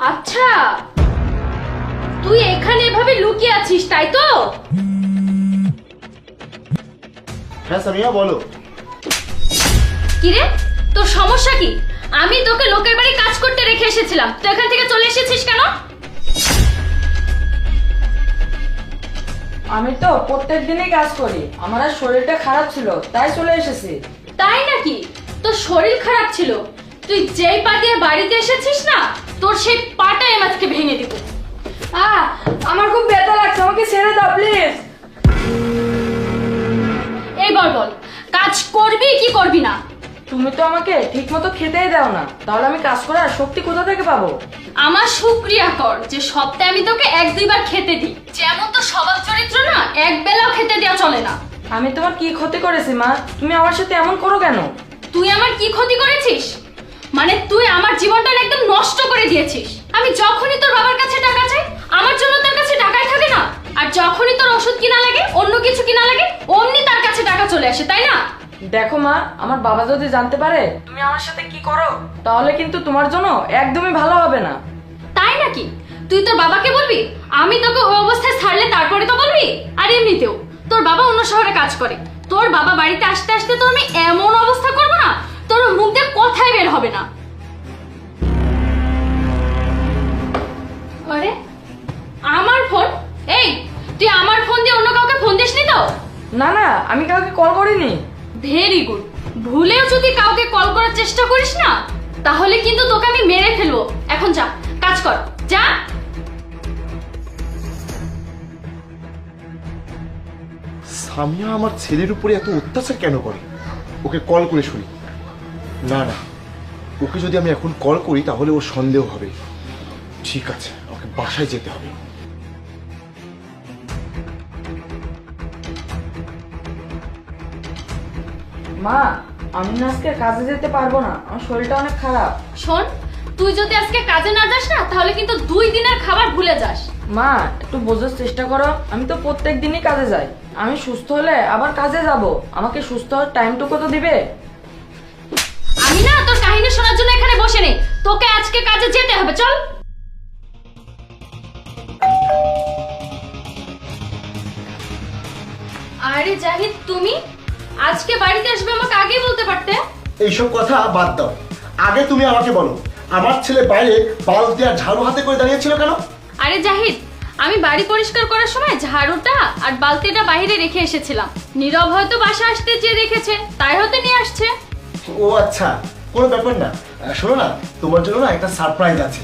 আচ্ছা, তুই এখানে এভাবে লুকিয়ে আছিস তাই তো? হ্যাঁ সামিয়া বলো। কিরে, তোর সমস্যা কি? আমি তোকে লোকের বাড়ি কাজ করতে রেখে এসেছিলাম, তুই এখান থেকে চলে এসেছিস কেন? আমি তো প্রত্যেক দিনই কাজ করি, আমার আর শরীরটা খারাপ ছিল তাই চলে এসেছি। তাই নাকি? তোর শরীর খারাপ ছিল, তুই যেই পা দিয়ে বাড়িতে এসেছিস না, তোর সেই পাটাই আমি আজকে ভেঙে দিব। আমার খুব ব্যথা লাগছে, আমাকে ছেড়ে দাও প্লিজ। এইবার বল, কাজ করবি কি করবি না? তুমি তো আমাকে ঠিক মতো খেতেই দাও না, তাহলে আমি কাজ করার শক্তি কোথা থেকে পাবো? আমার শুকরিয়া কর যে সপ্তাহে আমি তোকে এক দুইবার খেতে দিই। যেমন তো স্বভাব চরিত্র না, এক বেলাও খেতে দেওয়া চলে না। আমি তোমার কি ক্ষতি করেছি মা? তুমি আমার সাথে এমন করো কেন? তুই আমার কি ক্ষতি করেছিস? মানে তুই আমার জীবনটা একদম নষ্ট করে দিয়েছিস। আমি যখনই তোর বাবার কাছে টাকা চাই, আমার জন্য তার কাছে টাকাই থাকে না, আর যখনই তোর ওষুধ কিনা লাগে, অন্য কিছু কিনা লাগে, অমনি তার কাছে টাকা চলে আসে, তাই না? দেখো মা, আমার বাবা যদি জানতে পারে তুমি আমার সাথে কি করো, তাহলে কিন্তু তোমার জন্য একদমই ভালো হবে না। তাই নাকি? তুই তোর বাবাকে বলবি আমি তোকে ওই অবস্থায় ছাড়লে তারপরে তো বলবি? আর এমনিতেও তোর বাবা অন্য শহরে কাজ করে, তোর বাবা বাড়িতে আসতে আসতে তো আমি এমন অবস্থা করবো না, তোর মুখ দিয়ে কথাই বের হবে না। আরে আমার ফোন! এই, তুই আমার ফোন দিয়ে অন্য কাউকে ফোন দিসনি তো? না না, আমি কাউকে কল করিনি। Very good. ভুলেও যদি কাউকে কল করার চেষ্টা করিস না, তাহলে কিন্তু তোকে আমি মেরে ফেলবো। এখন যা, কাজ কর, যা। সামিয়া আমার ছেলের উপরে এত অত্যাচার কেন করে? ওকে কল করে শুনি। না না, ওকে যদি আমি এখন কল করি তাহলে ওর সন্দেহ হবে। ঠিক আছে, ওকে বাসায় যেতে হবে। মা, আমি না আজকে কাজে যেতে পারবো না, আমার শরীরটা অনেক খারাপ। শোন, তুই যদি আজকে কাজে না যাস না, তাহলে কিন্তু 2 দিনের খাবার ভুলে যাস। মা, একটু বোঝার চেষ্টা করো, আমি তো প্রত্যেক দিনই কাজে যাই। আমি সুস্থ হলে আবার কাজে যাব, আমাকে সুস্থ হওয়ার টাইমটুকু তো দিবে। আমি না তোর কাহিনী শোনার জন্য এখানে বসে নেই, তোকে আজকে কাজে যেতে হবে, চল। আরে জাহিদ, তুমি আজকে বাড়িতে আসবে, আমাকে আগেই বলতে পারতে। এইসব কথা বাদ দাও, আগে তুমি আমাকে বলো, আমার ছেলে বাইরে বালতি আর ঝাড়ু হাতে করে দাঁড়িয়েছিল কেন? আরে জাহিদ, আমি বাড়ি পরিষ্কার করার সময় ঝাড়ুটা আর বালতিটা বাইরে রেখে এসেছিলাম। নীরব হয়তো বাসা আসতে যে দেখেছে, তাই হয়তো নিয়ে আসছে। ও আচ্ছা, কোনো ব্যাপার না। শোনো না, তোমার জন্য না একটা সারপ্রাইজ আছে।